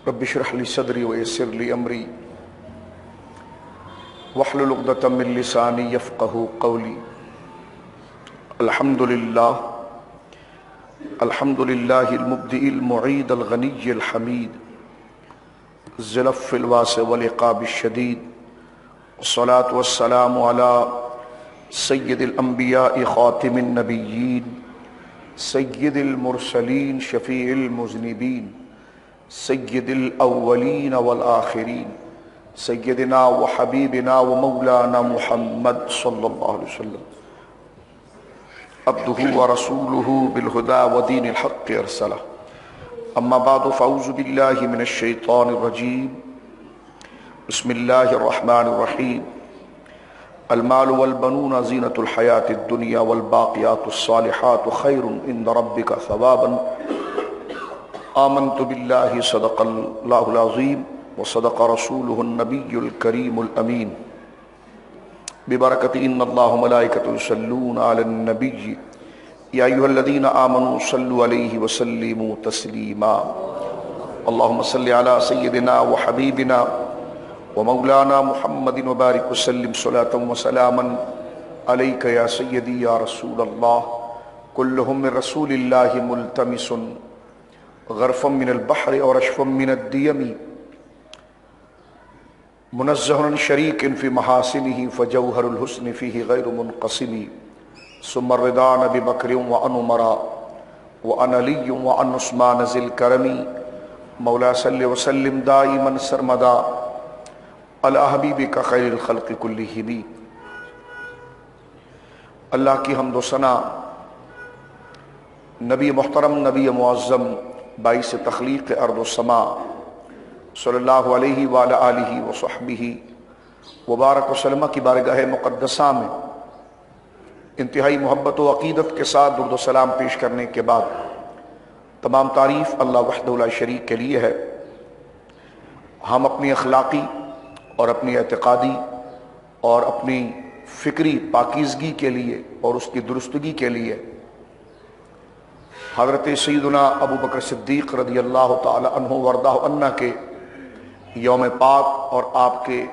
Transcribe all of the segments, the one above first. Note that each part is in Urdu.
رب اشرح لي صدري ويسر لي امري واحلل عقدة من لساني يفقهوا قولي. الحمد لله المبدئ المعيد الغني الحميد ذي العفو الواسع والعقاب الشديد، والصلاة والسلام على سيد الأنبياء خاتم النبيين سيد المرسلين شفيع المذنبين سيد الأولين والآخرين سيدنا وحبيبنا ومولانا محمد صلى الله عليه وسلم عبده ورسوله بالهدى ودين الحق أرسله. أما بعد فأعوذ بالله من الشيطان الرجيم. بسم الله الرحمن الرحيم. المال والبنون زينة الحياة الدنيا والباقيات الصالحات خير عند ربك ثوابا. آمنت بالله صدق الله العظيم وصدق رسوله النبي الكريم الأمين. ببركة إن الله ملائكته يصلون على النبي يا أيها الذين آمنوا صلوا عليه وسلموا تسليما. اللهم صل على سيدنا وحبيبنا ومولانا محمد وبارك وسلم صلاة وسلاما عليك يا سيدي يا رسول الله. كلهم من رسول الله ملتمس غرفا من البحر ورشفا من الديم، منزه شريك في محاسنه فجوهر الحسن فيه غير منقسم. ثم الرضان ببكر وعن عمر وعن علي وعن عثمان ذي الكرم. مولا صل وسلم دائما سرمدا على حبیبک خیر الخلق کلہم. اللہ کی حمد و ثنا نبی محترم، نبی معظم، باعث تخلیق ارض و سما صلی اللہ علیہ وآلہ آلہ وصحبہ وبارک وسلم کی بارگاہ مقدسہ میں انتہائی محبت و عقیدت کے ساتھ درود و سلام پیش کرنے کے بعد، تمام تعریف اللہ وحدہ لا شریک کے لیے ہے. ہم اپنی اخلاقی اور اپنی اعتقادی اور اپنی فکری پاکیزگی کے لیے اور اس کی درستگی کے لیے حضرت سیدنا ابو بکر صدیق رضی اللہ تعالی عنہ وردہ عنہ کے یوم پاک اور آپ کے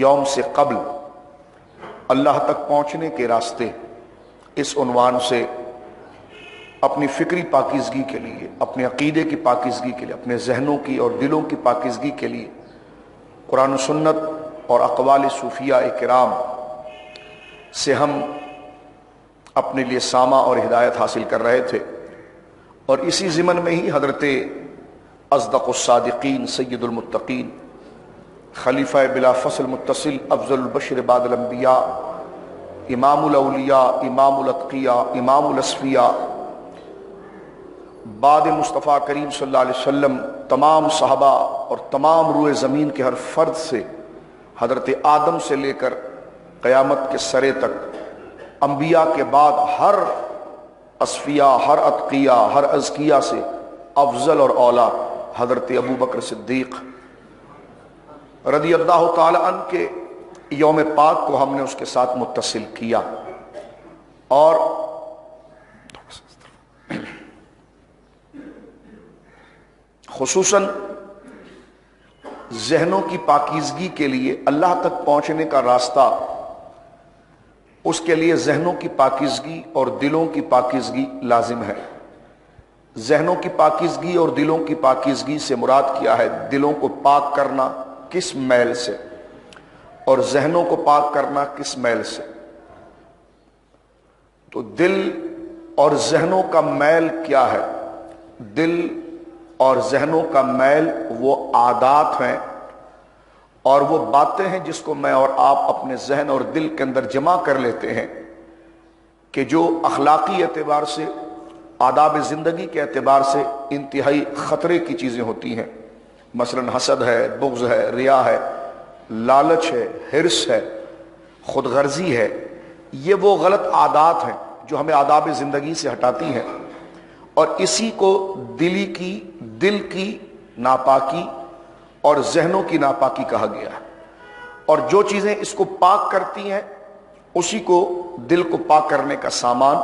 یوم سے قبل اللہ تک پہنچنے کے راستے، اس عنوان سے اپنی فکری پاکیزگی کے لیے، اپنے عقیدے کی پاکیزگی کے لیے، اپنے ذہنوں کی اور دلوں کی پاکیزگی کے لیے قرآن و سنت اور اقوال صوفیاء کرام سے ہم اپنے لیے سامع اور ہدایت حاصل کر رہے تھے. اور اسی ضمن میں ہی حضرت اصدق الصادقین سید المتقین خلیفہ بلا فصل متصل افضل البشر بعد الانبیاء امام الاولیاء امام الاتقیاء امام الاصفیاء بعد مصطفیٰ کریم صلی اللہ علیہ وسلم تمام صحابہ اور تمام روئے زمین کے ہر فرد سے، حضرت آدم سے لے کر قیامت کے سرے تک، انبیاء کے بعد ہر اصفیاء، ہر اتقیاء، ہر ازکیاء سے افضل اور اولا حضرت ابو بکر صدیق رضی اللہ تعالی عنہ کے یوم پاک کو ہم نے اس کے ساتھ متصل کیا. اور خصوصاً ذہنوں کی پاکیزگی کے لیے اللہ تک پہنچنے کا راستہ، اس کے لیے ذہنوں کی پاکیزگی اور دلوں کی پاکیزگی لازم ہے. ذہنوں کی پاکیزگی اور دلوں کی پاکیزگی سے مراد کیا ہے؟ دلوں کو پاک کرنا کس میل سے اور ذہنوں کو پاک کرنا کس میل سے؟ تو دل اور ذہنوں کا میل کیا ہے؟ دل اور ذہنوں کا میل وہ عادات ہیں اور وہ باتیں ہیں جس کو میں اور آپ اپنے ذہن اور دل کے اندر جمع کر لیتے ہیں، کہ جو اخلاقی اعتبار سے، آداب زندگی کے اعتبار سے انتہائی خطرے کی چیزیں ہوتی ہیں. مثلا حسد ہے، بغض ہے، ریا ہے، لالچ ہے، حرص ہے، خود غرضی ہے. یہ وہ غلط عادات ہیں جو ہمیں آداب زندگی سے ہٹاتی ہیں، اور اسی کو دل کی ناپاکی اور ذہنوں کی ناپاکی کہا گیا ہے. اور جو چیزیں اس کو پاک کرتی ہیں اسی کو دل کو پاک کرنے کا سامان،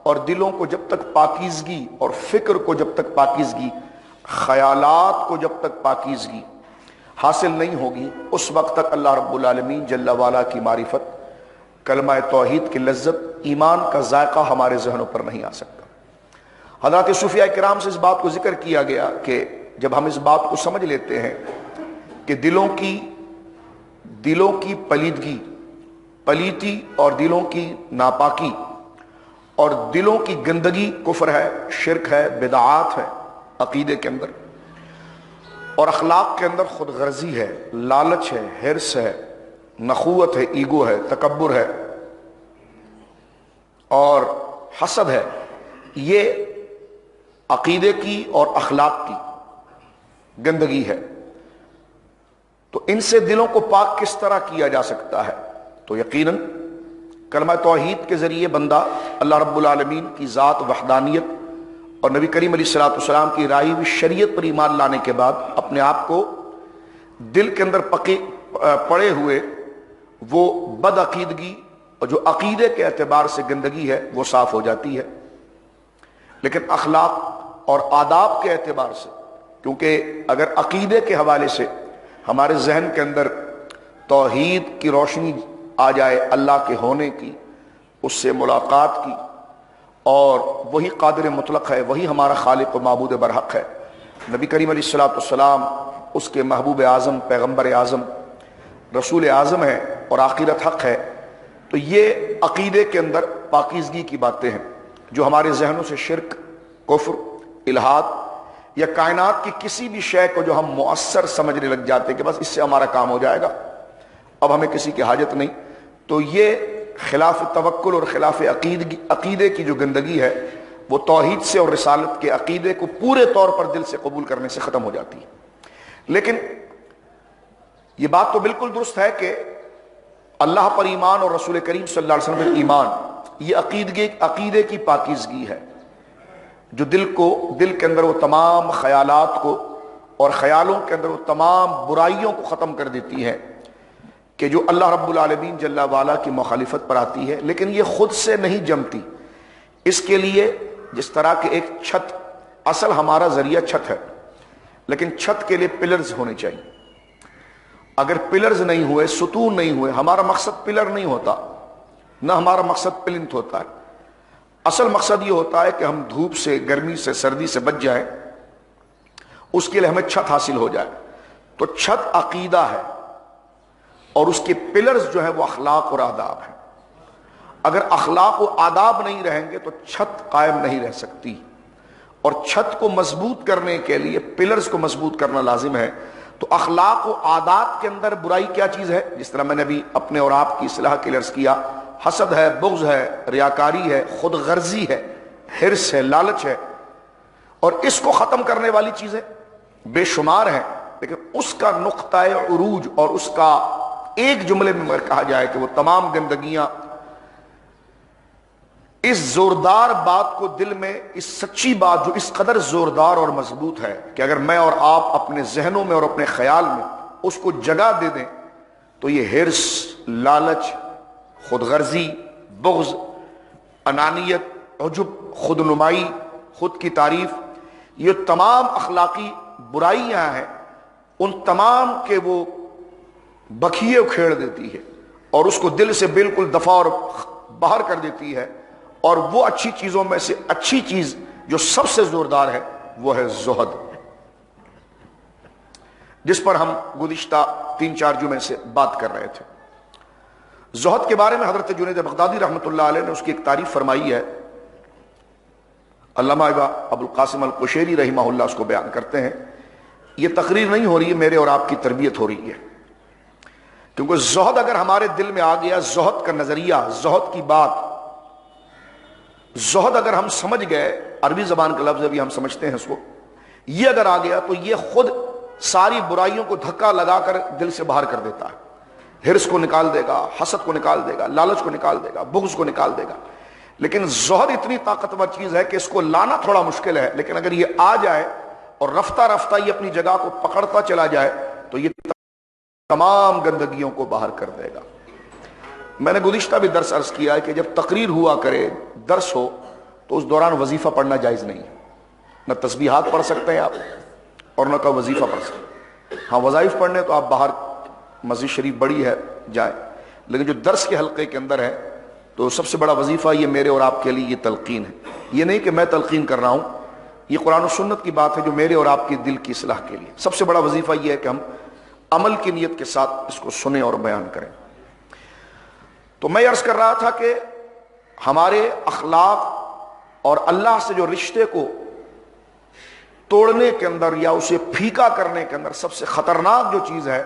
اور دلوں کو جب تک پاکیزگی اور فکر کو جب تک پاکیزگی خیالات کو جب تک پاکیزگی حاصل نہیں ہوگی اس وقت تک اللہ رب العالمین جل وعلا کی معرفت، کلمہ توحید کی لذت، ایمان کا ذائقہ ہمارے ذہنوں پر نہیں آ سکتا۔ حضرات صوفیاء کرام سے اس بات کو ذکر کیا گیا کہ جب ہم اس بات کو سمجھ لیتے ہیں کہ دلوں کی پلیتی اور دلوں کی ناپاکی اور دلوں کی گندگی کفر ہے، شرک ہے، بدعات ہے عقیدے کے اندر، اور اخلاق کے اندر خود غرضی ہے، لالچ ہے، حرص ہے، نخوت ہے، ایگو ہے، تکبر ہے اور حسد ہے، یہ عقیدے کی اور اخلاق کی گندگی ہے۔ تو ان سے دلوں کو پاک کس طرح کیا جا سکتا ہے؟ تو یقیناً کلمہ توحید کے ذریعے بندہ اللہ رب العالمین کی ذات، وحدانیت اور نبی کریم علیہ الصلوۃ والسلام کی رائی ہوئی شریعت پر ایمان لانے کے بعد اپنے آپ کو دل کے اندر پڑے ہوئے وہ بد عقیدگی اور جو عقیدے کے اعتبار سے گندگی ہے وہ صاف ہو جاتی ہے۔ لیکن اخلاق اور آداب کے اعتبار سے، کیونکہ اگر عقیدے کے حوالے سے ہمارے ذہن کے اندر توحید کی روشنی آ جائے، اللہ کے ہونے کی، اس سے ملاقات کی، اور وہی قادر مطلق ہے، وہی ہمارا خالق و معبود برحق ہے، نبی کریم علیہ الصلوۃ والسلام اس کے محبوب اعظم، پیغمبر اعظم، رسول اعظم ہے اور آخرت حق ہے، تو یہ عقیدے کے اندر پاکیزگی کی باتیں ہیں جو ہمارے ذہنوں سے شرک، کفر، الحاد یا کائنات کی کسی بھی شے کو جو ہم مؤثر سمجھنے لگ جاتے ہیں کہ بس اس سے ہمارا کام ہو جائے گا، اب ہمیں کسی کی حاجت نہیں، تو یہ خلاف توکل اور خلاف عقیدے کی جو گندگی ہے وہ توحید سے اور رسالت کے عقیدے کو پورے طور پر دل سے قبول کرنے سے ختم ہو جاتی ہے۔ لیکن یہ بات تو بالکل درست ہے کہ اللہ پر ایمان اور رسول کریم صلی اللہ علیہ وسلم پر ایمان، یہ عقیدے کی پاکیزگی ہے جو دل کے اندر وہ تمام خیالات کو اور خیالوں کے اندر وہ تمام برائیوں کو ختم کر دیتی ہے کہ جو اللہ رب العالمین جل وعلا کی مخالفت پر آتی ہے۔ لیکن یہ خود سے نہیں جمتی، اس کے لیے جس طرح کہ ایک چھت، اصل ہمارا ذریعہ چھت ہے، لیکن چھت کے لیے پلرز ہونے چاہیے۔ اگر پلرز نہیں ہوئے، ستون نہیں ہوئے، ہمارا مقصد پلر نہیں ہوتا، نہ ہمارا مقصد پلنتھ ہوتا ہے۔ اصل مقصد یہ ہوتا ہے کہ ہم دھوپ سے، گرمی سے، سردی سے بچ جائیں، اس کے لیے ہمیں چھت حاصل ہو جائے۔ تو چھت عقیدہ ہے اور اس کے پلرز جو ہیں وہ اخلاق اور آداب ہیں۔ اگر اخلاق و آداب نہیں رہیں گے تو چھت قائم نہیں رہ سکتی، اور چھت کو مضبوط کرنے کے لیے پلرز کو مضبوط کرنا لازم ہے۔ تو اخلاق و عادات کے اندر برائی کیا چیز ہے؟ جس طرح میں نے ابھی اپنے اور آپ کی اصلاح کے لیے عرض کیا، حسد ہے، بغض ہے، ریاکاری ہے، خود غرضی ہے، حرص ہے، لالچ ہے، اور اس کو ختم کرنے والی چیزیں بے شمار ہیں، لیکن اس کا نقطہ عروج اور اس کا ایک جملے میں اگر کہا جائے کہ وہ تمام گندگیاں اس زوردار بات کو دل میں، اس سچی بات جو اس قدر زوردار اور مضبوط ہے کہ اگر میں اور آپ اپنے ذہنوں میں اور اپنے خیال میں اس کو جگہ دے دیں تو یہ حرص، لالچ، خود غرضی، بغض، انانیت، عجب، خود نمائی، خود کی تعریف، یہ تمام اخلاقی برائیاں ہیں، ان تمام کے وہ بکھیے کھیڑ دیتی ہے اور اس کو دل سے بالکل دفع اور باہر کر دیتی ہے۔ اور وہ اچھی چیزوں میں سے اچھی چیز جو سب سے زوردار ہے وہ ہے زہد، جس پر ہم گزشتہ 3-4 جمعے سے بات کر رہے تھے۔ زہد کے بارے میں حضرت جنید بغدادی رحمۃ اللہ علیہ نے اس کی ایک تعریف فرمائی ہے۔ علامہ ابو القاسم القشیری رحمہ اللہ اس کو بیان کرتے ہیں۔ یہ تقریر نہیں ہو رہی ہے، میرے اور آپ کی تربیت ہو رہی ہے، کیونکہ زہد اگر ہمارے دل میں آ گیا، زہد کا نظریہ، زہد کی بات، زہد اگر ہم سمجھ گئے، عربی زبان کا لفظ ابھی ہم سمجھتے ہیں اس کو، یہ اگر آ گیا تو یہ خود ساری برائیوں کو دھکا لگا کر دل سے باہر کر دیتا ہے۔ حرص کو نکال دے گا، حسد کو نکال دے گا، لالچ کو نکال دے گا، بغض کو نکال دے گا۔ لیکن زہد اتنی طاقتور چیز ہے کہ اس کو لانا تھوڑا مشکل ہے، لیکن اگر یہ آ جائے اور رفتہ رفتہ یہ اپنی جگہ کو پکڑتا چلا جائے تو یہ تمام گندگیوں کو باہر کر دے گا۔ میں نے گزشتہ بھی درس عرض کیا ہے کہ جب تقریر ہوا کرے، درس ہو، تو اس دوران وظیفہ پڑھنا جائز نہیں، نہ تسبیحات پڑھ سکتے ہیں آپ، اور نہ کہا وظیفہ پڑھ سکتے. ہاں وظائف پڑھنے تو آپ باہر مسجد شریف بڑی ہے جائیں، لیکن جو درس کے حلقے کے اندر ہے تو سب سے بڑا وظیفہ یہ میرے اور آپ کے لیے یہ تلقین ہے. یہ نہیں کہ میں تلقین کر رہا ہوں، یہ قرآن و سنت کی بات ہے جو میرے اور آپ کی دل کی اصلاح کے لیے. سب سے بڑا وظیفہ یہ ہے کہ ہم عمل کی نیت کے ساتھ اس کو سنیں اور بیان کریں. تو میں عرض کر رہا تھا کہ ہمارے اخلاق اور اللہ سے جو رشتے کو توڑنے کے اندر یا اسے پھیکا کرنے کے اندر سب سے خطرناک جو چیز ہے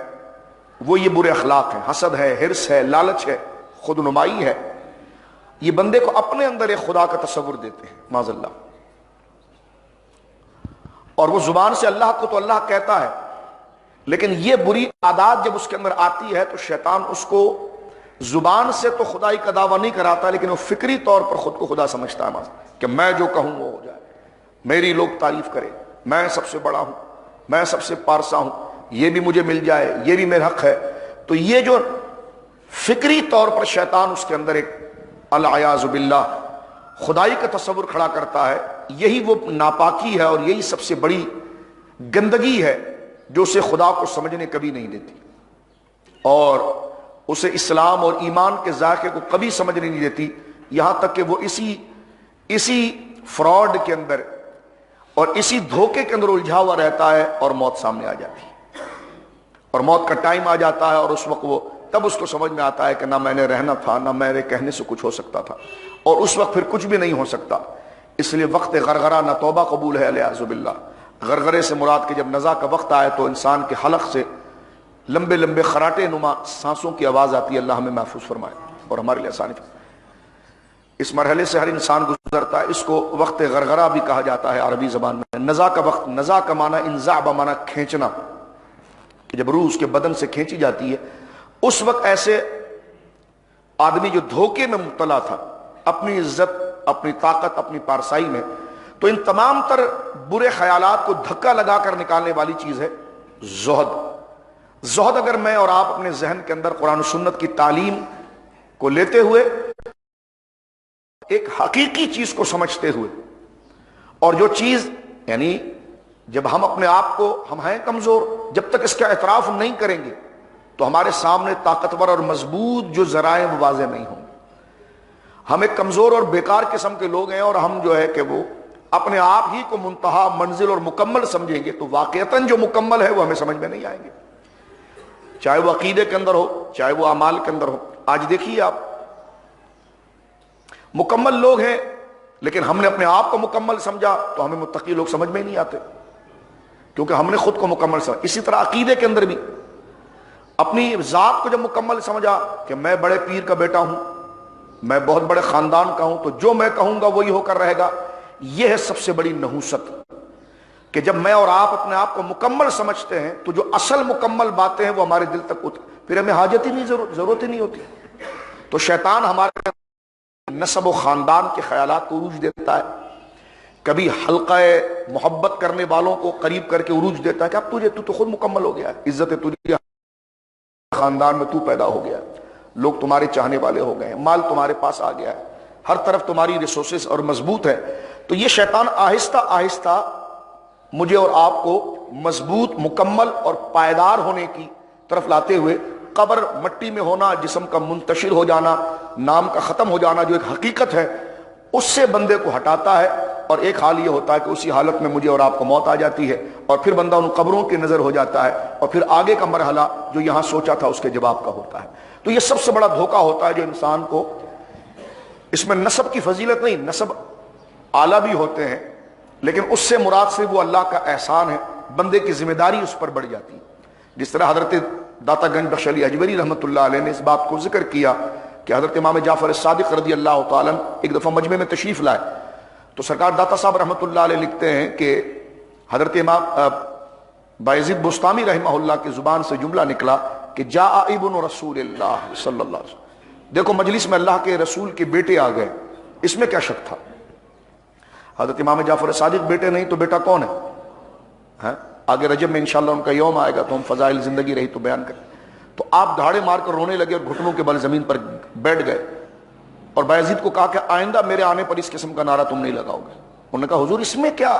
وہ یہ برے اخلاق ہیں. حسد ہے، حرص ہے، لالچ ہے، خود نمائی ہے. یہ بندے کو اپنے اندر ایک خدا کا تصور دیتے ہیں معاذ اللہ، اور وہ زبان سے اللہ کو تو اللہ کہتا ہے، لیکن یہ بری عادات جب اس کے اندر آتی ہے تو شیطان اس کو زبان سے تو خدائی کا دعویٰ نہیں کراتا، لیکن وہ فکری طور پر خود کو خدا سمجھتا ہے کہ میں جو کہوں وہ ہو جائے، میری لوگ تعریف کریں، میں سب سے بڑا ہوں، میں سب سے پارسا ہوں، یہ بھی مجھے مل جائے، یہ بھی میرا حق ہے. تو یہ جو فکری طور پر شیطان اس کے اندر ایک العیاذ باللہ خدائی کا تصور کھڑا کرتا ہے، یہی وہ ناپاکی ہے اور یہی سب سے بڑی گندگی ہے جو اسے خدا کو سمجھنے کبھی نہیں دیتی، اور اسے اسلام اور ایمان کے ذائقے کو کبھی سمجھنے نہیں دیتی. یہاں تک کہ وہ اسی فراڈ کے اندر اور اسی دھوکے کے اندر الجھا ہوا رہتا ہے اور موت سامنے آ جاتی ہے، اور موت کا ٹائم آ جاتا ہے، اور اس وقت وہ تب اس کو سمجھ میں آتا ہے کہ نہ میں نے رہنا تھا، نہ میرے کہنے سے کچھ ہو سکتا تھا، اور اس وقت پھر کچھ بھی نہیں ہو سکتا. اس لیے وقت غرغرہ نہ توبہ قبول ہے الیاذ باللہ. غرغرے سے مراد کہ جب نزا کا وقت آئے تو انسان کے حلق سے لمبے لمبے خراٹے نما سانسوں کی آواز آتی ہے. اللہ ہمیں محفوظ فرمائے اور ہمارے لیے آسانی فرمائے. اس مرحلے سے ہر انسان گزرتا ہے. اس کو وقت غرغرہ بھی کہا جاتا ہے عربی زبان میں. نزا کا وقت، نزا کا معنی انزاع بمعنی کھینچنا، کہ جب روح اس کے بدن سے کھینچی جاتی ہے اس وقت ایسے آدمی جو دھوکے میں مبتلا تھا اپنی عزت، اپنی طاقت، اپنی پارسائی میں، تو ان تمام تر برے خیالات کو دھکا لگا کر نکالنے والی چیز ہے زہد. زہد اگر میں اور آپ اپنے ذہن کے اندر قرآن و سنت کی تعلیم کو لیتے ہوئے ایک حقیقی چیز کو سمجھتے ہوئے، اور جو چیز یعنی جب ہم اپنے آپ کو، ہم ہیں کمزور، جب تک اس کا اعتراف نہیں کریں گے تو ہمارے سامنے طاقتور اور مضبوط جو ذرائع وہ واضح نہیں ہوں گے. ہم ایک کمزور اور بیکار قسم کے لوگ ہیں، اور ہم جو ہے کہ وہ اپنے آپ ہی کو منتہا، منزل اور مکمل سمجھیں گے تو واقعتاً جو مکمل ہے وہ ہمیں سمجھ میں نہیں آئیں گے، چاہے وہ عقیدے کے اندر ہو، چاہے وہ اعمال کے اندر ہو. آج دیکھیے آپ، مکمل لوگ ہیں لیکن ہم نے اپنے آپ کو مکمل سمجھا تو ہمیں متقی لوگ سمجھ میں نہیں آتے، کیونکہ ہم نے خود کو مکمل سمجھا. اسی طرح عقیدے کے اندر بھی اپنی ذات کو جب مکمل سمجھا کہ میں بڑے پیر کا بیٹا ہوں، میں بہت بڑے خاندان کا ہوں، تو جو میں کہوں گا وہی ہو کر رہے گا. یہ ہے سب سے بڑی نحوست، کہ جب میں اور آپ اپنے آپ کو مکمل سمجھتے ہیں تو جو اصل مکمل باتیں ہیں وہ ہمارے دل تک ہوتی، پھر ہمیں حاجت ہی نہیں، ضرورت ہی نہیں ہوتی. تو شیطان ہمارے نسب و خاندان کے خیالات کو عروج دیتا ہے، کبھی حلقہ محبت کرنے والوں کو قریب کر کے عروج دیتا ہے کہ اب تو تو خود مکمل ہو گیا ہے، عزت تجھے خاندان میں تو پیدا ہو گیا ہے، لوگ تمہارے چاہنے والے ہو گئے ہیں، مال تمہارے پاس آ گیا ہے، ہر طرف تمہاری ریسورسز اور مضبوط ہے. تو یہ شیطان آہستہ آہستہ مجھے اور آپ کو مضبوط، مکمل اور پائیدار ہونے کی طرف لاتے ہوئے قبر، مٹی میں ہونا، جسم کا منتشر ہو جانا، نام کا ختم ہو جانا جو ایک حقیقت ہے، اس سے بندے کو ہٹاتا ہے. اور ایک حال یہ ہوتا ہے کہ اسی حالت میں مجھے اور آپ کو موت آ جاتی ہے اور پھر بندہ ان قبروں کی نظر ہو جاتا ہے، اور پھر آگے کا مرحلہ جو یہاں سوچا تھا اس کے جواب کا ہوتا ہے. تو یہ سب سے بڑا دھوکہ ہوتا ہے جو انسان کو، اس میں نسب کی فضیلت نہیں، نسب اعلیٰ بھی ہوتے ہیں لیکن اس سے مراد صرف وہ اللہ کا احسان ہے، بندے کی ذمہ داری اس پر بڑھ جاتی ہے. جس طرح حضرت داتا گنج بخش علی اجویری رحمۃ اللہ علیہ نے اس بات کو ذکر کیا کہ حضرت امام جعفر صادق رضی اللہ تعالیٰ ایک دفعہ مجمع میں تشریف لائے تو سرکار داتا صاحب رحمۃ اللہ علیہ لکھتے ہیں کہ حضرت امام بایزید بستامی رحمہ اللہ کی زبان سے جملہ نکلا کہ جاء ابن رسول اللہ صلی اللہ علیہ وسلم، دیکھو مجلس میں اللہ کے رسول کے بیٹے آ گئے، اس میں کیا شک تھا؟ حضرت امام جعفر صادق بیٹے نہیں تو بیٹا کون ہے؟ آگے رجب میں انشاءاللہ ان کا یوم آئے گا تو ہم فضائل زندگی رہی تو بیان کریں. تو آپ دھاڑے مار کر رونے لگے اور گھٹنوں کے بل زمین پر بیٹھ گئے اور بایزید کو کہا کہ آئندہ میرے آنے پر اس قسم کا نعرہ تم نہیں لگاؤ گے. انہوں نے کہا حضور اس میں کیا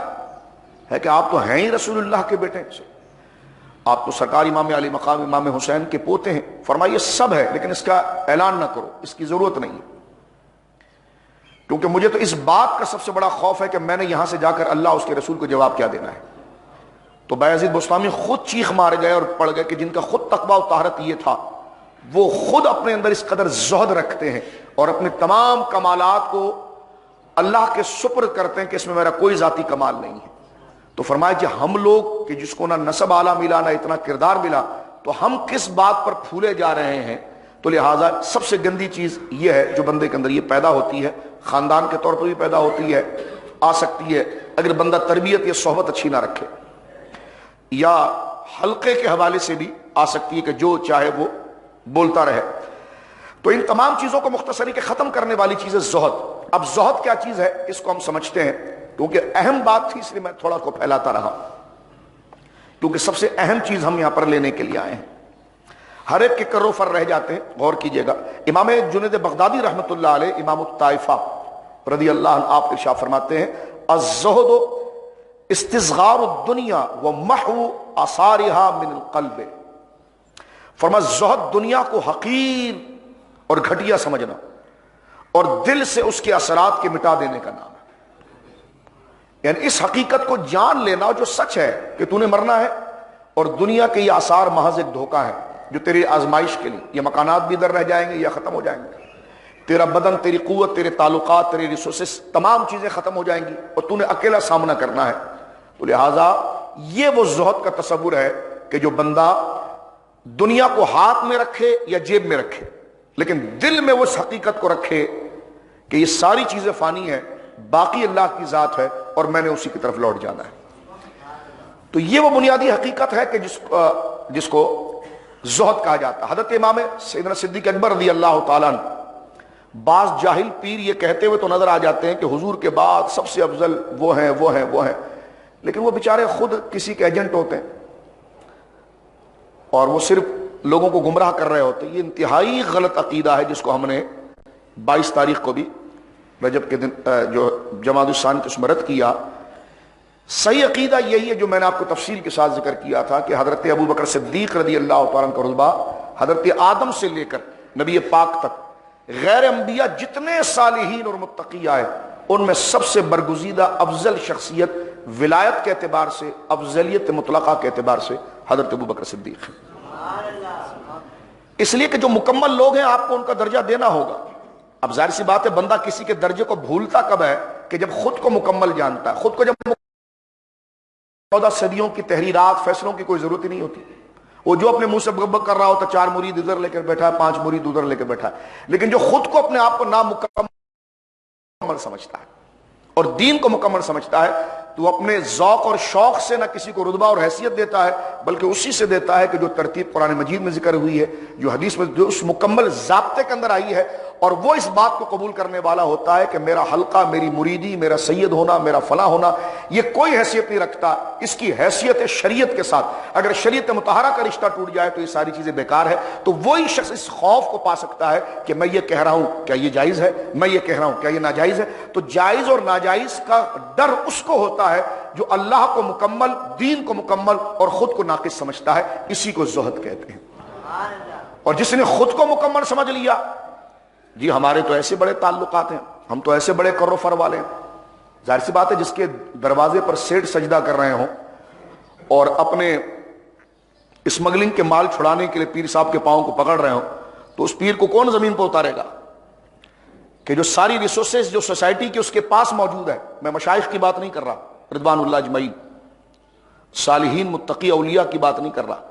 ہے کہ آپ تو ہیں ہی رسول اللہ کے بیٹے سے، آپ تو سرکار امام علی مقام امام حسین کے پوتے ہیں۔ فرمائیے سب ہے، لیکن اس کا اعلان نہ کرو، اس کی ضرورت نہیں ہے، کیونکہ مجھے تو اس بات کا سب سے بڑا خوف ہے کہ میں نے یہاں سے جا کر اللہ اس کے رسول کو جواب کیا دینا ہے۔ تو بایزید بستامی خود چیخ مار گئے اور پڑھ گئے کہ جن کا خود تقویٰ و طہارت یہ تھا، وہ خود اپنے اندر اس قدر زہد رکھتے ہیں اور اپنے تمام کمالات کو اللہ کے سپرد کرتے ہیں کہ اس میں میرا کوئی ذاتی کمال نہیں ہے۔ تو فرمایا کہ ہم لوگ کہ جس کو نہ نسب اعلیٰ ملا نہ اتنا کردار ملا، تو ہم کس بات پر پھولے جا رہے ہیں؟ تو لہٰذا سب سے گندی چیز یہ ہے جو بندے کے اندر یہ پیدا ہوتی ہے، خاندان کے طور پر بھی پیدا ہوتی ہے، آ سکتی ہے اگر بندہ تربیت یا صحبت اچھی نہ رکھے، یا حلقے کے حوالے سے بھی آ سکتی ہے کہ جو چاہے وہ بولتا رہے۔ تو ان تمام چیزوں کو مختصری کے ختم کرنے والی چیز ہے زہد۔ اب زہد کیا چیز ہے اس کو ہم سمجھتے ہیں، کیونکہ اہم بات تھی اس لیے میں تھوڑا کو پھیلاتا رہا، کیونکہ سب سے اہم چیز ہم یہاں پر لینے کے لیے آئے ہیں، ہر ایک کے کرو فر رہ جاتے ہیں۔ غور کیجئے گا، امام جنید بغدادی رحمۃ اللہ علیہ، امام الطائفہ رضی اللہ عنہ، آپ ارشاد فرماتے ہیں الزہد استصغار الدنیا ومحو آثارها من القلب۔ فرمایا زہد دنیا کو حقیر اور گھٹیا سمجھنا اور دل سے اس کے اثرات کے مٹا دینے کا نام ہے، یعنی اس حقیقت کو جان لینا جو سچ ہے کہ تو نے مرنا ہے، اور دنیا کے یہ آثار محض ایک دھوکہ ہے جو تیری آزمائش کے لیے، یہ مکانات بھی در رہ جائیں گے یا ختم ہو جائیں گے، تیرا بدن، تیری قوت، تیرے تعلقات، تیرے ریسورسز، تمام چیزیں ختم ہو جائیں گی اور تو نے اکیلا سامنا کرنا ہے۔ تو لہٰذا یہ وہ زہد کا تصور ہے کہ جو بندہ دنیا کو ہاتھ میں رکھے یا جیب میں رکھے، لیکن دل میں وہ اس حقیقت کو رکھے کہ یہ ساری چیزیں فانی ہیں، باقی اللہ کی ذات ہے اور میں نے اسی کی طرف لوٹ جانا ہے۔ تو یہ وہ بنیادی حقیقت ہے کہ جس کو زہد کہا جاتا ہے۔ حضرت امام سیدنا صدیق اکبر رضی اللہ تعالیٰ عنہ، بعض جاہل پیر یہ کہتے ہوئے تو نظر آ جاتے ہیں کہ حضور کے بعد سب سے افضل وہ ہیں وہ ہیں وہ ہیں، لیکن وہ بیچارے خود کسی کے ایجنٹ ہوتے ہیں اور وہ صرف لوگوں کو گمراہ کر رہے ہوتے ہیں۔ یہ انتہائی غلط عقیدہ ہے جس کو ہم نے 22 تاریخ کو بھی رجب کے دن جو جمادی الثانی کو سمرت کیا۔ صحیح عقیدہ یہی ہے جو میں نے آپ کو تفصیل کے ساتھ ذکر کیا تھا کہ حضرت ابو بکر صدیق رضی اللہ تعالیٰ عنہ کا رتبہ حضرت آدم سے لے کر نبی پاک تک غیر انبیاء جتنے صالحین اور متقی آئے ان میں سب سے برگزیدہ افضل شخصیت ولایت کے اعتبار سے، افضلیت مطلقہ کے اعتبار سے حضرت ابو بکر صدیق ہے۔ اس لیے کہ جو مکمل لوگ ہیں آپ کو ان کا درجہ دینا ہوگا۔ اب ظاہر سی بات ہے بندہ کسی کے درجے کو بھولتا کب ہے کہ جب خود کو مکمل جانتا ہے۔ خود کو جب 14 صدیوں کی تحریرات، فیصلوں کی کوئی ضرورت ہی نہیں ہوتی، وہ جو اپنے منہ سے بک کر رہا ہوتا، 4 مرید ادھر لے کر بیٹھا ہے، 5 مرید ادھر لے کر بیٹھا ہے، لیکن جو خود کو اپنے آپ کو نامکمل سمجھتا ہے اور دین کو مکمل سمجھتا ہے تو اپنے ذوق اور شوق سے نہ کسی کو رتبہ اور حیثیت دیتا ہے، بلکہ اسی سے دیتا ہے کہ جو ترتیب قرآن مجید میں ذکر ہوئی ہے، جو حدیث میں جو اس مکمل ضابطے کے اندر آئی ہے، اور وہ اس بات کو قبول کرنے والا ہوتا ہے کہ میرا حلقہ، میری مریدی، میرا سید ہونا، میرا فلاں ہونا یہ کوئی حیثیت نہیں رکھتا، اس کی حیثیت ہے شریعت کے ساتھ۔ اگر شریعت مطہرہ کا رشتہ ٹوٹ جائے تو یہ ساری چیزیں بیکار ہے۔ تو وہی شخص اس خوف کو پا سکتا ہے کہ میں یہ کہہ رہا ہوں کیا یہ جائز ہے، میں یہ کہہ رہا ہوں کیا یہ ناجائز ہے۔ تو جائز اور ناجائز کا ڈر اس کو ہوتا ہے جو اللہ کو مکمل، دین کو مکمل اور خود کو ناقص سمجھتا ہے، اسی کو زہد کہتے ہیں۔ اور جس نے خود کو مکمل سمجھ لیا، جی ہمارے تو ایسے بڑے تعلقات ہیں، ہم تو ایسے بڑے کرو فر والے ہیں، ظاہر سی بات ہے جس کے دروازے پر سیٹ سجدہ کر رہے ہوں اور اپنے اسمگلنگ کے مال چھڑانے کے لیے پیر صاحب کے پاؤں کو پکڑ رہے ہوں، تو اس پیر کو کون زمین پر اتارے گا کہ جو ساری ریسورسز جو سوسائٹی کے اس کے پاس موجود ہے۔ میں مشائخ کی بات نہیں کر رہا، رضوان اللہ اجمعین، صالحین متقی اولیاء کی بات نہیں کر رہا،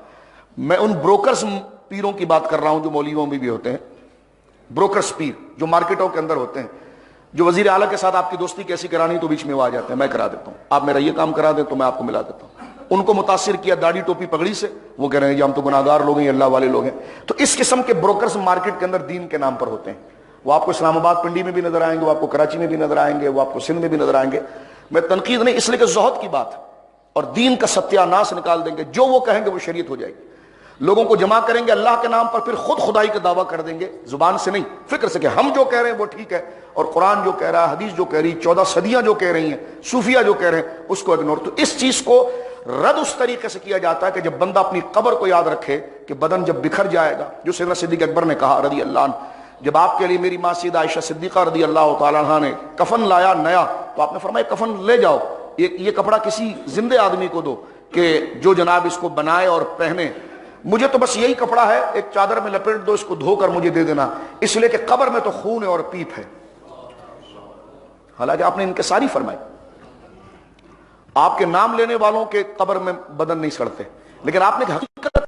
میں ان بروکرز پیروں کی بات کر رہا ہوں جو مولویوں میں بھی ہوتے ہیں، بروکرز پیر جو مارکیٹوں کے اندر ہوتے ہیں، جو وزیر اعلیٰ کے ساتھ آپ کی دوستی کیسی کرانی تو بیچ میں وہ آ جاتے ہیں، میں کرا دیتا ہوں، آپ میرا یہ کام کرا دیں تو میں آپ کو ملا دیتا ہوں۔ ان کو متاثر کیا داڑھی ٹوپی پگڑی سے، وہ کہہ رہے ہیں جی ہم تو گناہگار لوگ ہیں، اللہ والے لوگ ہیں۔ تو اس قسم کے بروکرز مارکیٹ کے اندر دین کے نام پر ہوتے ہیں، وہ آپ کو اسلام آباد پنڈی میں بھی نظر آئیں گے، وہ آپ کو کراچی میں بھی نظر آئیں گے، وہ آپ کو سندھ میں بھی نظر آئیں گے۔ میں تنقید نہیں، اس لیے کہ زہد کی بات ہے اور دین کا ستیہ ناس نکال دیں گے، جو وہ کہیں گے وہ شریعت ہو جائے گی۔ لوگوں کو جمع کریں گے اللہ کے نام پر، پھر خود خدائی کا دعویٰ کر دیں گے، زبان سے نہیں، فکر سے کہ ہم جو کہہ رہے ہیں وہ ٹھیک ہے، اور قرآن جو کہہ رہا ہے، حدیث جو کہہ رہی، 14 صدیاں جو کہہ رہی ہیں، صوفیہ جو کہہ رہے ہیں، اس کو اگنور۔ تو اس چیز کو رد اس طریقے سے کیا جاتا ہے کہ جب بندہ اپنی قبر کو یاد رکھے کہ بدن جب بکھر جائے گا، جو سیدنا صدیق اکبر نے کہا رضی اللہ عنہ، جب آپ کے لیے میری ماں سیدہ عائشہ صدیقہ رضی اللہ تعالیٰ عنہ نے کفن لایا نیا، تو آپ نے فرمایا کفن لے جاؤ، یہ کپڑا کسی زندے آدمی کو دو کہ جو جناب اس کو بنائے اور پہنے، مجھے تو بس یہی کپڑا ہے، ایک چادر میں لپیٹ دو، اس کو دھو کر مجھے دے دینا، اس لیے کہ قبر میں تو خون ہے اور پیپ ہے۔ حالانکہ آپ نے انکساری فرمائی، آپ کے نام لینے والوں کے قبر میں بدن نہیں سڑتے، لیکن آپ نے حقیقت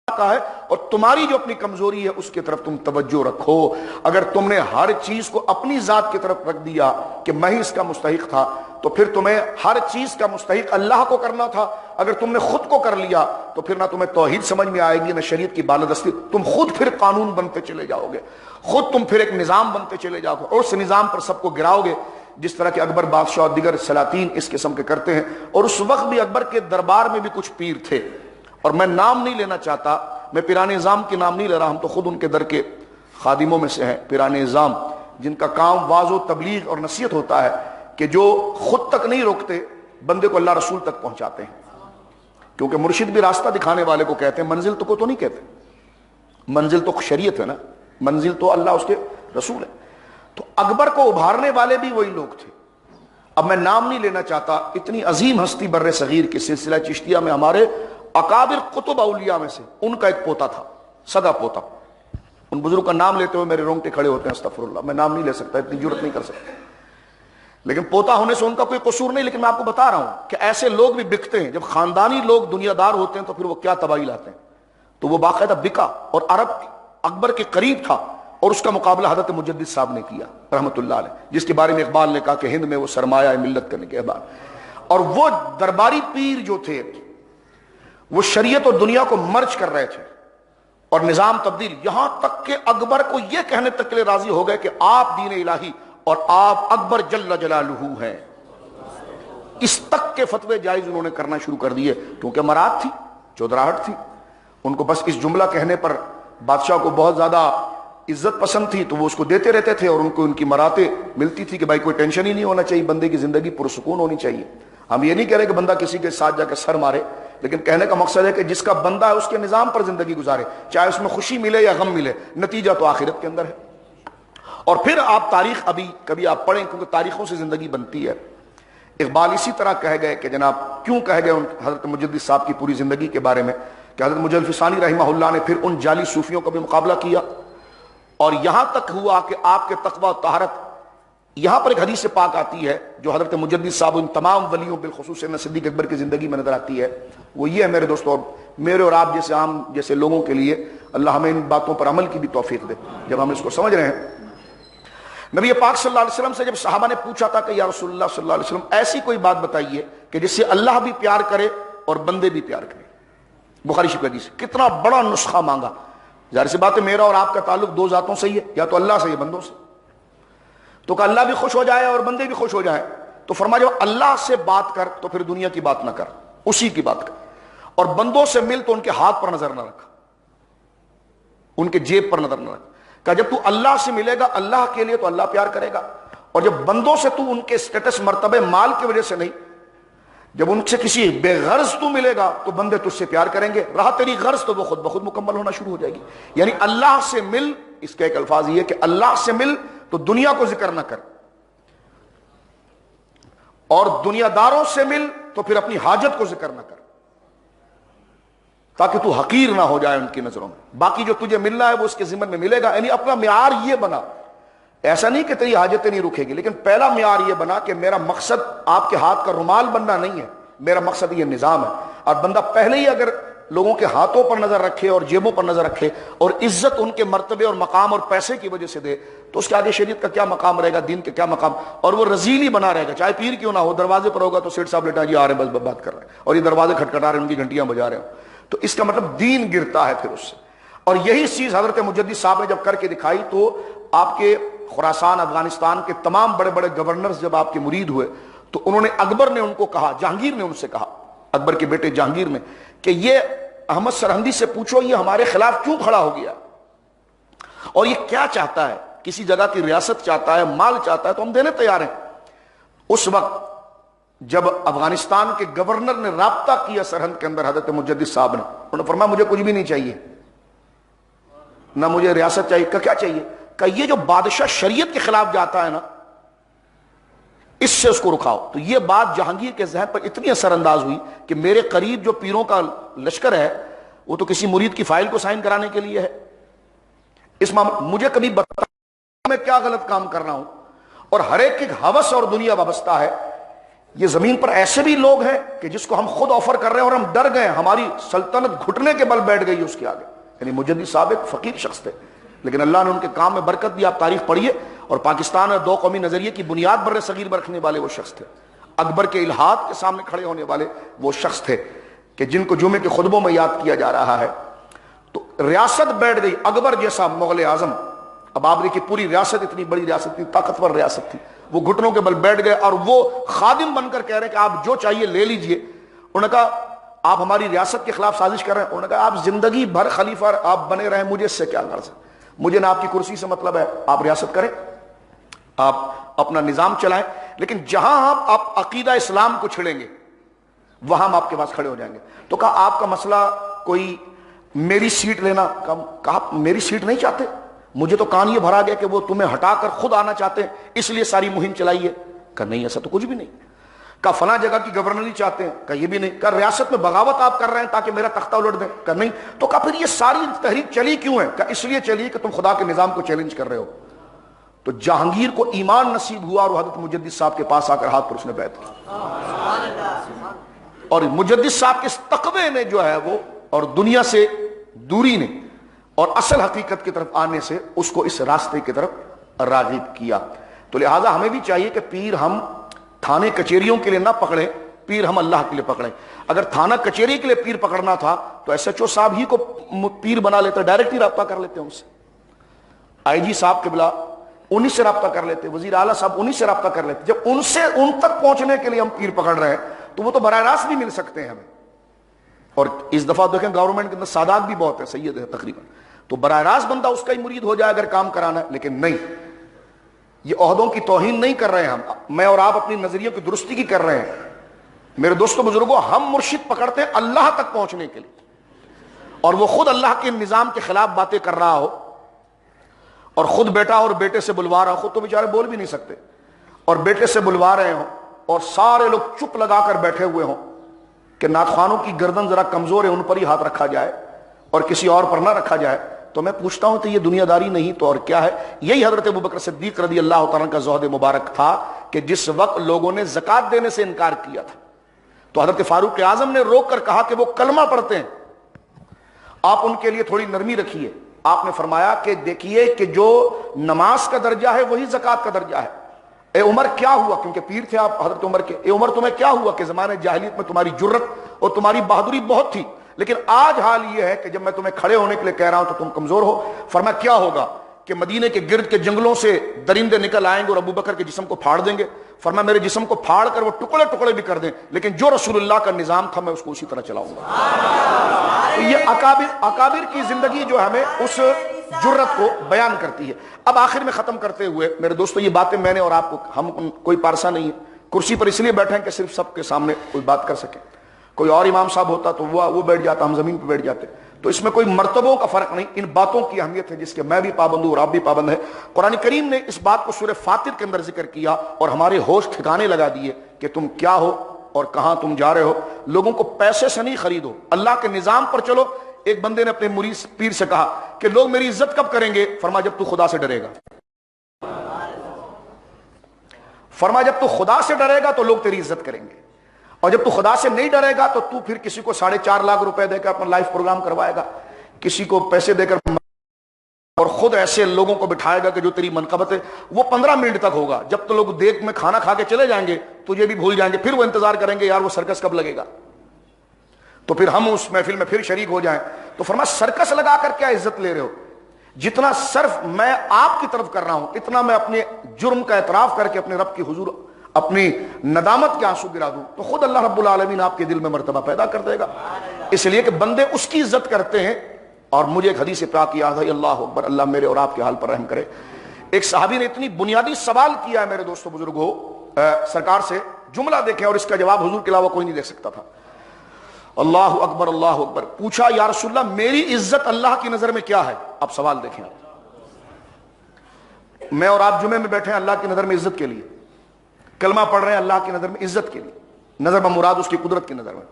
کا ہے، اور تمہاری جو اپنی کمزوری ہے اس کی طرف تم توجہ رکھو۔ اگر تم نے ہر چیز کو اپنی ذات کی طرف رکھ دیا کہ میں ہی اس کا مستحق تھا، تو پھر تمہیں ہر چیز کا مستحق اللہ کو کرنا تھا۔ اگر تم نے خود کو کر لیا تو پھر نہ تمہیں توحید سمجھ میں آئے گی، نہ شریعت کی بالادستی، تم خود پھر قانون بنتے چلے جاؤ گے، خود تم پھر ایک نظام بنتے چلے جاؤ گے، اور اس نظام پر سب کو گراؤ گے، جس طرح کہ اکبر بادشاہ اور دیگر سلاطین اس قسم کے کرتے ہیں۔ اور اس وقت بھی اکبر کے دربار میں بھی کچھ پیر تھے، اور میں نام نہیں لینا چاہتا، میں پیران نظام کی نام نہیں لے رہا، ہم تو خود ان کے در کے خادموں میں سے ہیں، پیران نظام جن کا کام واعظ و تبلیغ اور نصیحت ہوتا ہے، کہ جو خود تک نہیں روکتے بندے کو اللہ رسول تک پہنچاتے ہیں، کیونکہ مرشد بھی راستہ دکھانے والے کو کہتے ہیں، منزل تو نہیں کہتے، منزل تو شریعت ہے نا، منزل تو اللہ اس کے رسول ہے۔ تو اکبر کو ابھارنے والے بھی وہی لوگ تھے۔ اب میں نام نہیں لینا چاہتا، اتنی عظیم ہستی بر صغیر کے سلسلہ چشتیہ میں ہمارے اکابر قطب اولیاء میں سے ان کا ایک پوتا تھا، سگا پوتا۔ ان بزرگ کا نام لیتے ہوئے میرے رونگٹے کھڑے ہوتے ہیں، استغفر اللہ، میں نام نہیں لے سکتا، اتنی جرت نہیں کر سکتا، لیکن پوتا ہونے سے ان کا کوئی قصور نہیں، لیکن میں آپ کو بتا رہا ہوں کہ ایسے لوگ بھی بکتے ہیں۔ جب خاندانی لوگ دنیا دار ہوتے ہیں تو پھر وہ کیا تباہی لاتے ہیں، تو وہ باقاعدہ بکا، اور عرب اکبر کے قریب تھا، اور اس کا مقابلہ حضرت مجدد صاحب نے کیا رحمت اللہ علیہ، جس کے بارے میں اقبال نے کہا کہ ہند میں وہ سرمایہ ملت کرنے کے بعد۔ اور وہ درباری پیر جو تھے وہ شریعت اور دنیا کو مرج کر رہے تھے اور نظام تبدیل، یہاں تک کہ اکبر کو یہ کہنے تک کے لیے راضی ہو گئے کہ آپ دین الہی اور آپ اکبر جل جلالہ ہیں۔ اس تک کے فتوے جائز انہوں نے کرنا شروع کر دیے، کیونکہ مراد تھی، چودراہٹ تھی، ان کو بس اس جملہ کہنے پر بادشاہ کو بہت زیادہ عزت پسند تھی، تو وہ اس کو دیتے رہتے تھے، اور ان کو ان کی مراتب ملتی تھی کہ بھائی کوئی ٹینشن ہی نہیں ہونا چاہیے، بندے کی زندگی پرسکون ہونی چاہیے۔ ہم یہ نہیں کہہ رہے کہ بندہ کسی کے ساتھ جا کے سر مارے، لیکن کہنے کا مقصد ہے کہ جس کا بندہ ہے اس کے نظام پر زندگی گزارے، چاہے اس میں خوشی ملے یا غم ملے، نتیجہ تو آخرت کے اندر ہے۔ اور پھر آپ تاریخ ابھی کبھی آپ پڑھیں، کیونکہ تاریخوں سے زندگی بنتی ہے۔ اقبال اسی طرح کہہ گئے کہ جناب کیوں کہہ گئے حضرت مجدد صاحب کی پوری زندگی کے بارے میں، کہ حضرت مجدد فسانی رحمہ اللہ نے پھر ان جعلی صوفیوں کا بھی مقابلہ کیا، اور یہاں تک ہوا کہ آپ کے تقوی و طہارت، یہاں پر ایک حدیث پاک آتی ہے جو حضرت مجدد صاحب ان تمام ولیوں بالخصوص سیدنا صدیق اکبر کی زندگی میں نظر آتی ہے، وہ یہ ہے میرے دوستو، اور میرے اور آپ جیسے عام جیسے لوگوں کے لیے اللہ ہمیں ان باتوں پر عمل کی بھی توفیق دے جب ہم اس کو سمجھ رہے ہیں۔ نبی پاک صلی اللہ علیہ وسلم سے جب صحابہ نے پوچھا تھا کہ یا رسول اللہ صلی اللہ علیہ وسلم ایسی کوئی بات بتائیے کہ جس سے اللہ بھی پیار کرے اور بندے بھی پیار کرے، بخاری شریف حدیث، کتنا بڑا نسخہ مانگا۔ ظاہر سی بات ہے میرا اور آپ کا تعلق دو ذاتوں سے ہی ہے، یا تو اللہ سے یا بندوں سے، تو کہ اللہ بھی خوش ہو جائے اور بندے بھی خوش ہو جائیں، تو فرمایا جب اللہ سے بات کر تو پھر دنیا کی بات نہ کر، اسی کی بات کر، اور بندوں سے مل تو ان کے ہاتھ پر نظر نہ رکھ، ان کے جیب پر نظر نہ رکھ، کہ جب تو اللہ سے ملے گا اللہ کے لیے تو اللہ پیار کرے گا، اور جب بندوں سے تو ان کے سٹیٹس مرتبے مال کی وجہ سے نہیں، جب ان سے کسی بے غرض تو ملے گا تو بندے تجھ سے پیار کریں گے، رہا تیری غرض تو وہ خود بخود مکمل ہونا شروع ہو جائے گی۔ یعنی اللہ سے مل، اس کا ایک الفاظ یہ کہ اللہ سے مل تو دنیا کو ذکر نہ کر، اور دنیا داروں سے مل تو پھر اپنی حاجت کو ذکر نہ کر، تاکہ تو حقیر نہ ہو جائے ان کی نظروں میں۔ باقی جو تجھے ملنا ہے وہ اس کے ذمن میں ملے گا، یعنی اپنا معیار یہ بنا، ایسا نہیں کہ تیری حاجتیں نہیں رکے گی، لیکن پہلا معیار یہ بنا کہ میرا مقصد آپ کے ہاتھ کا رومال بننا نہیں ہے، میرا مقصد یہ نظام ہے۔ اور بندہ پہلے ہی اگر لوگوں کے ہاتھوں پر نظر رکھے اور جیبوں پر نظر رکھے اور عزت ان کے مرتبے اور مقام اور پیسے کی وجہ سے دے، تو اس کے آگے شریعت کا کیا مقام رہے گا، دین کا کیا مقام، اور وہ رذیل ہی بنا رہے گا، چاہے پیر کیوں نہ ہو۔ دروازے پر ہوگا تو سیٹھ صاحب لیٹا جی آ رہے ہیں بس بات کر رہے ہیں، اور یہ دروازے کھٹکھٹا رہے ہیں، ان کی گھنٹیاں بجا رہے ہیں، تو اس کا مطلب دین گرتا ہے پھر اس سے۔ اور یہی چیز حضرت مجدد صاحب نے جب کر کے دکھائی تو آپ کے خراسان افغانستان کے تمام بڑے بڑے گورنرز جب آپ کے مرید ہوئے تو انہوں نے، اکبر نے ان کو کہا، جہانگیر نے ان سے کہا اکبر کے بیٹے جہانگیر نے کہ یہ احمد سرہندی سے پوچھو یہ ہمارے خلاف کیوں کھڑا ہو گیا اور یہ کیا چاہتا ہے، کسی جگہ کی ریاست چاہتا ہے، مال چاہتا ہے تو ہم دینے تیار ہیں۔ اس وقت جب افغانستان کے گورنر نے رابطہ کیا سرہند کے اندر حضرت مجدد صاحب نے، انہوں نے فرمایا مجھے کچھ بھی نہیں چاہیے، نہ مجھے ریاست چاہیے۔ کیا چاہیے؟ کہ یہ جو بادشاہ شریعت کے خلاف جاتا ہے نا اس سے اس کو رکھاؤ۔ تو یہ بات جہانگیر کے ذہن پر اتنی اثر انداز ہوئی کہ میرے قریب جو پیروں کا لشکر ہے وہ تو کسی مرید کی فائل کو سائن کرانے کے لیے ہے، اس مجھے کبھی بتا میں کیا غلط کام کر رہا ہوں۔ اور ہر ایک ہوس اور دنیا وابستہ ہے۔ یہ زمین پر ایسے بھی لوگ ہیں کہ جس کو ہم خود آفر کر رہے ہیں اور ہم ڈر گئے، ہماری سلطنت گھٹنے کے بل بیٹھ گئی اس کے آگے۔ یعنی مجدد صاحب ایک فقیر شخص تھے لیکن اللہ نے ان کے کام میں برکت دی۔ آپ تاریخ پڑھیے، اور پاکستان اور دو قومی نظریے کی بنیاد بر صغیر پر رکھنے والے وہ شخص تھے، اکبر کے الہات کے سامنے کھڑے ہونے والے وہ شخص تھے کہ جن کو جمعے کے خطبوں میں یاد کیا جا رہا ہے۔ تو ریاست بیٹھ گئی، اکبر جیسا مغل اعظم، اب آپ دیکھیے پوری ریاست اتنی بڑی ریاست تھی، طاقتور ریاست تھی، وہ گھٹنوں کے بل بیٹھ گئے اور وہ خادم بن کر کہہ رہے ہیں کہ آپ جو چاہیے لے لیجئے۔ انہوں نے کہا آپ ہماری ریاست کے خلاف سازش کر رہے ہیں، انہوں نے کہا آپ زندگی بھر خلیفہ آپ بنے رہیں، مجھے اس سے کیا غرض ہے، مجھے نہ آپ کی کرسی سے مطلب ہے، آپ ریاست کریں، آپ اپنا نظام چلائیں، لیکن جہاں آپ عقیدہ اسلام کو چھڑیں گے وہاں ہم آپ کے پاس کھڑے ہو جائیں گے۔ تو کہا آپ کا مسئلہ کوئی میری سیٹ لینا، کہا میری سیٹ نہیں چاہتے، مجھے تو کان یہ بھرا گیا کہ وہ تمہیں ہٹا کر خود آنا چاہتے ہیں اس لیے ساری مہم چلائی ہے۔ کہا نہیں ایسا تو کچھ بھی نہیں۔ کہا فلاں جگہ کی گورنری چاہتے ہیں، کہا یہ بھی نہیں۔ کہا ریاست میں بغاوت آپ کر رہے ہیں تاکہ میرا تختہ الٹ دیں، کہا نہیں۔ تو کہا پھر یہ ساری تحریک چلی کیوں ہے؟ کہا اس لیے چلی کہ تم خدا کے نظام کو چیلنج کر رہے ہو۔ تو جہانگیر کو ایمان نصیب ہوا اور حضرت مجدد صاحب کے پاس آ کر ہاتھ پر اس نے بیعت کی، اور مجدد صاحب کے تقوی نے جو ہے وہ اور دنیا سے دوری نے اور اصل حقیقت کی طرف آنے سے اس کو اس راستے کی طرف راغب کیا۔ تو لہٰذا ہمیں بھی چاہیے کہ پیر ہم تھانے کچہریوں کے لیے نہ پکڑیں، پیر ہم اللہ کے لیے پکڑیں۔ اگر تھانہ کچہری کے لیے پیر پکڑنا تھا تو ایس ایچ او صاحب ہی کو پیر بنا لیتے، ڈائریکٹ ہی رابطہ کر لیتے ان سے، آئی جی صاحب قبلہ انہی سے رابطہ کر لیتے، وزیر اعلیٰ صاحب انہی سے رابطہ کر لیتے۔ جب ان تک پہنچنے کے لیے ہم پیر پکڑ رہے ہیں تو وہ تو براہ راست بھی مل سکتے ہیں ہمیں۔ اور اس دفعہ دیکھیں گورنمنٹ کے اندر سادات بھی بہت ہے، سید ہے تقریباً، تو براہ راست بندہ اس کا ہی مرید ہو جائے اگر کام کرانا ہے۔ لیکن نہیں، یہ عہدوں کی توہین نہیں کر رہے ہیں ہم، میں اور آپ اپنی نظریوں کی درستی کی کر رہے ہیں۔ میرے دوستوں بزرگوں، ہم مرشد پکڑتے ہیں اللہ تک پہنچنے کے لیے، اور وہ خود اللہ کے نظام کے خلاف باتیں کر رہا ہو اور خود بیٹا اور بیٹے سے بلوا رہا ہو، خود تو بیچارے بول بھی نہیں سکتے، اور بیٹے سے بلوا رہے ہوں اور سارے لوگ چپ لگا کر بیٹھے ہوئے ہوں کہ ناتخوانوں کی گردن ذرا کمزور ہے، ان پر ہی ہاتھ رکھا جائے اور کسی اور پر نہ رکھا جائے۔ تو میں پوچھتا ہوں تو یہ دنیا داری نہیں تو اور کیا ہے؟ یہی حضرت ابوبکر صدیق رضی اللہ تعالیٰ کا زہد مبارک تھا کہ جس وقت لوگوں نے زکوٰۃ دینے سے انکار کیا تھا تو حضرت فاروق اعظم نے روک کر کہا کہ وہ کلمہ پڑھتے ہیں، آپ ان کے لیے تھوڑی نرمی رکھیے۔ آپ نے فرمایا کہ دیکھیے کہ جو نماز کا درجہ ہے وہی زکوٰۃ کا درجہ ہے۔ اے عمر کیا ہوا، کیونکہ پیر تھے آپ حضرت عمر کے، اے عمر تمہیں کیا ہوا کہ زمانے جاہلیت میں تمہاری جرت اور تمہاری بہادری بہت تھی، لیکن آج حال یہ ہے کہ جب میں تمہیں کھڑے ہونے کے لیے کہہ رہا ہوں تو تم کمزور ہو۔ فرمایا کیا ہوگا کہ مدینے کے گرد کے جنگلوں سے درندے نکل آئیں گے اور ابوبکر کے جسم کو پھاڑ دیں گے۔ فرمایا میرے جسم کو پھاڑ کر وہ ٹکڑے ٹکڑے بھی کر دیں، لیکن جو رسول اللہ کا نظام تھا میں اس کو اسی طرح چلاؤں گا۔ تو یہ اکابر کی زندگی جو ہمیں اس جرت کو بیان کرتی ہے۔ اب آخر میں ختم کرتے ہوئے میرے دوستو، یہ باتیں میں نے اور آپ کو، ہم کوئی پارسا نہیں ہے، کرسی پر اس لیے بیٹھے ہیں کہ صرف سب کے سامنے کوئی بات کر سکے۔ کوئی اور امام صاحب ہوتا تو وہ بیٹھ جاتا، ہم زمین پہ بیٹھ جاتے۔ تو اس میں کوئی مرتبوں کا فرق نہیں، ان باتوں کی اہمیت ہے جس کے میں بھی پابند ہوں اور آپ بھی پابند ہیں۔ قرآن کریم نے اس بات کو سورہ فاطر کے اندر ذکر کیا اور ہمارے ہوش ٹھکانے لگا دیے کہ تم کیا ہو اور کہاں تم جا رہے ہو۔ لوگوں کو پیسے سے نہیں خریدو، اللہ کے نظام پر چلو۔ ایک بندے نے اپنے مرید پیر سے کہا کہ لوگ میری عزت کب کریں گے؟ فرمایا جب تو خدا سے ڈرے گا۔ فرمایا جب تو خدا سے ڈرے گا تو لوگ تیری عزت کریں گے، اور جب تو خدا سے نہیں ڈرے گا تو پھر کسی کو 4.5 لاکھ روپے دے کر اپنا لائف پروگرام کروائے گا، کسی کو پیسے دے کر، اور خود ایسے لوگوں کو بٹھائے گا کہ جو تیری منقبت ہے وہ 15 منٹ تک ہوگا۔ جب تو لوگ دیگ میں کھانا کھا کے چلے جائیں گے تجھے بھی بھول جائیں گے، پھر وہ انتظار کریں گے یار وہ سرکس کب لگے گا تو پھر ہم اس محفل میں پھر شریک ہو جائیں۔ تو فرمایا سرکس لگا کر کیا عزت لے رہے ہو؟ جتنا صرف میں آپ کی طرف کر رہا ہوں اتنا میں اپنے جرم کا اعتراف کر کے اپنے رب کی حضور اپنی ندامت کے آنسو گرا دوں تو خود اللہ رب العالمین آپ کے دل میں مرتبہ پیدا کر دے گا. اس لیے کہ بندے اس کی عزت کرتے ہیں. اور مجھے ایک حدیث پاک یاد ہے, اللہ اکبر, اللہ میرے اور آپ کے حال پر رحم کرے. ایک صحابی نے اتنی بنیادی سوال کیا ہے میرے دوستو بزرگوں سرکار سے, جملہ دیکھیں اور اس کا جواب حضور کے علاوہ کوئی نہیں دے سکتا تھا. اللہ اکبر اللہ اکبر. پوچھا یا رسول اللہ میری عزت اللہ کی نظر میں کیا ہے؟ اب سوال دیکھیں آپ. میں اور آپ جمعے میں بیٹھے ہیں اللہ کی نظر میں عزت کے لیے, کلمہ پڑھ رہے ہیں اللہ کی نظر میں عزت کے لیے, نظر میں مراد اس کی قدرت کی نظر میں,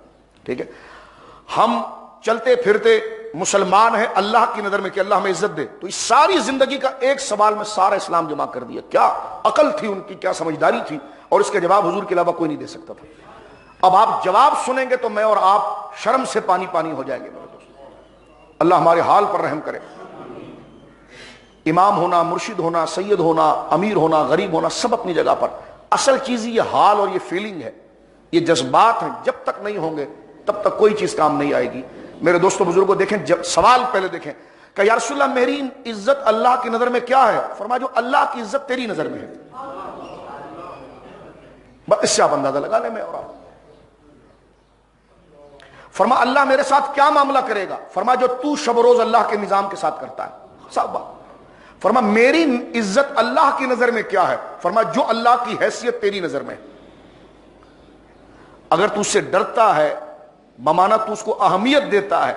ٹھیک ہے. ہم چلتے پھرتے مسلمان ہیں اللہ کی نظر میں کہ اللہ ہمیں عزت دے. تو اس ساری زندگی کا ایک سوال میں سارا اسلام جمع کر دیا. کیا عقل تھی ان کی, کیا سمجھداری تھی, اور اس کا جواب حضور کے علاوہ کوئی نہیں دے سکتا تھا. اب آپ جواب سنیں گے تو میں اور آپ شرم سے پانی پانی ہو جائیں گے میرے دوست. اللہ ہمارے حال پر رحم کرے. امام ہونا, مرشد ہونا, سید ہونا, امیر ہونا, غریب ہونا, سب اپنی جگہ پر. اصل چیز یہ حال اور یہ فیلنگ ہے, یہ جذبات ہیں. جب تک نہیں ہوں گے تب تک کوئی چیز کام نہیں آئے گی. میرے دوستوں بزرگوں دیکھیں, سوال پہلے دیکھیں کہ یا رسول اللہ میری عزت اللہ کی نظر میں کیا ہے؟ فرمایا جو اللہ کی عزت تیری نظر میں ہے. بس اس سے آپ اندازہ لگا لیں میں اور آپ. فرما اللہ میرے ساتھ کیا معاملہ کرے گا؟ فرما جو تو شب و روز اللہ کے نظام کے ساتھ کرتا ہے. صاحب بات. فرما میری عزت اللہ کی نظر میں کیا ہے؟ فرما جو اللہ کی حیثیت تیری نظر میں ہے. اگر تو اس سے ڈرتا ہے بمانا تو اس کو اہمیت دیتا ہے,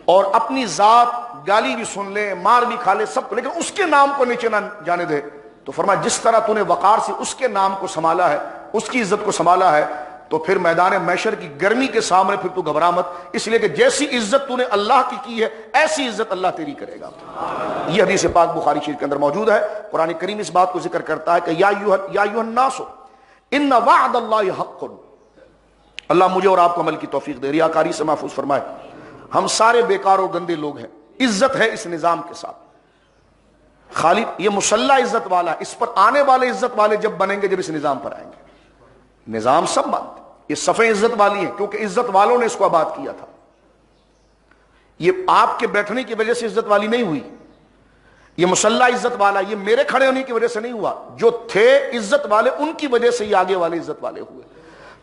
اور اپنی ذات گالی بھی سن لے, مار بھی کھا لے, سب کو, لیکن اس کے نام کو نیچے نہ جانے دے, تو فرما جس طرح تو نے وقار سے اس کے نام کو سنبھالا ہے, اس کی عزت کو سنبھالا ہے, تو پھر میدان محشر کی گرمی کے سامنے پھر تو گھبرا مت, اس لیے کہ جیسی عزت تو نے اللہ کی ہے ایسی عزت اللہ تیری کرے گا. یہ حدیث پاک بخاری شریف کے اندر موجود ہے. قرآن کریم اس بات کو ذکر کرتا ہے کہ یا ایھا الناس ان وعد اللہ حق. اللہ مجھے اور آپ کو عمل کی توفیق دے, ریاکاری سے محفوظ فرمائے. ہم سارے بیکار اور گندے لوگ ہیں. عزت ہے اس نظام کے ساتھ. خالی یہ مسلح عزت والا ہے, اس پر آنے والے عزت والے جب بنیں گے جب اس نظام پر آئیں گے. نظام سب مانتے, یہ صفیں عزت والی ہیں کیونکہ عزت والوں نے اس کو آباد کیا تھا. یہ آپ کے بیٹھنے کی وجہ سے عزت والی نہیں ہوئی, یہ مسلح عزت والا, یہ میرے کھڑے ہونے کی وجہ سے نہیں ہوا. جو تھے عزت والے ان کی وجہ سے یہ آگے والے عزت والے ہوئے.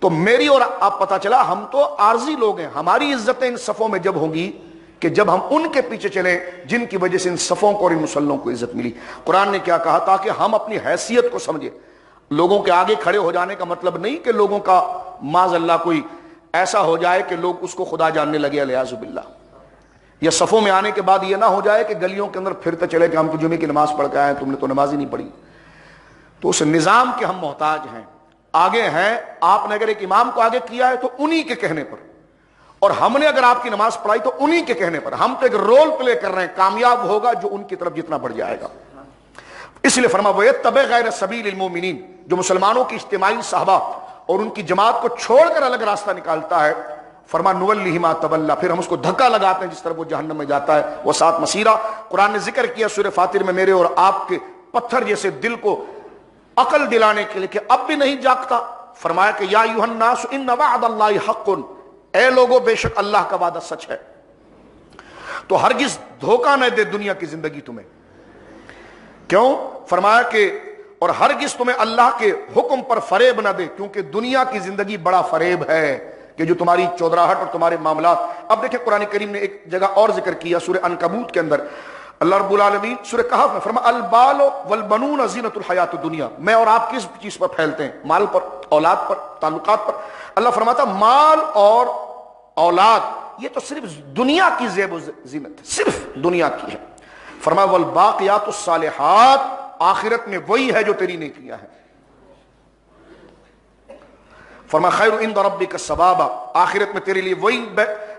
تو میری اور آپ پتا چلا ہم تو عارضی لوگ ہیں. ہماری عزتیں ان صفوں میں جب ہوں گی کہ جب ہم ان کے پیچھے چلیں جن کی وجہ سے ان صفوں کو اور ان مسلحوں کو عزت ملی. قرآن نے کیا کہا تاکہ ہم اپنی حیثیت کو سمجھیں. لوگوں کے آگے کھڑے ہو جانے کا مطلب نہیں کہ لوگوں کا معاذ اللہ کوئی ایسا ہو جائے کہ لوگ اس کو خدا جاننے لگے الیاذ باللہ, یا صفوں میں آنے کے بعد یہ نہ ہو جائے کہ گلیوں کے اندر پھرتے چلے کہ ہم تو جمعے کی نماز پڑھ کے آئے ہیں, تم نے تو نماز ہی نہیں پڑھی. تو اس نظام کے ہم محتاج ہیں, آگے ہیں. آپ نے اگر ایک امام کو آگے کیا ہے تو انہی کے کہنے پر, اور ہم نے اگر آپ کی نماز پڑھائی تو انہی کے کہنے پر. ہم تو ایک رول پلے کر رہے ہیں, کامیاب ہوگا جو ان کی طرف جتنا بڑھ جائے گا. اس لیے فرما وَيَتَّبِعْ غَيْرَ سَبِيلِ الْمُؤْمِنِينَ, جو مسلمانوں کی اجتماعی صحبہ اور ان کی جماعت کو چھوڑ کر الگ راستہ نکالتا ہے, فرما نُوَلِّهِ مَا تَوَلَّىٰ, پھر ہم اس کو دھکا لگاتے ہیں جس طرح وہ جہنم میں جاتا ہے. وہ سات مسیرہ قرآن نے ذکر کیا سورہ فاتر میں میرے اور آپ کے پتھر جیسے دل کو عقل دلانے کے لیے کہ اب بھی نہیں جاگتا. فرمایا کہ یا ایھا الناس ان وعد اللہ حق, اے لوگو بے شک اللہ کا وعدہ سچ ہے. تو ہرگز دھوکہ نہ دے دنیا کی زندگی تمہیں. کیوں؟ فرمایا کہ اور ہرگز تمہیں اللہ کے حکم پر فریب نہ دے, کیونکہ دنیا کی زندگی بڑا فریب ہے کہ جو تمہاری چودراہٹ اور تمہارے معاملات. اب دیکھیں قرآن کریم نے ایک جگہ اور ذکر کیا سورہ عنکبوت کے اندر. اللہ رب العالمین سورہ کہف میں فرما البال والبنون زینت الحیات الدنیا. میں اور آپ کس چیز پر پھیلتے ہیں؟ مال پر, اولاد پر, تعلقات پر. اللہ فرماتا مال اور اولاد یہ تو صرف دنیا کی زیب و زینت, صرف دنیا کی ہے. فرمایا والباقیات الصالحات, آخرت میں وہی ہے جو تیری نیکیاں ہیں. فرمایا خیر عند ربک الثواب, آخرت میں تیرے لیے وہی.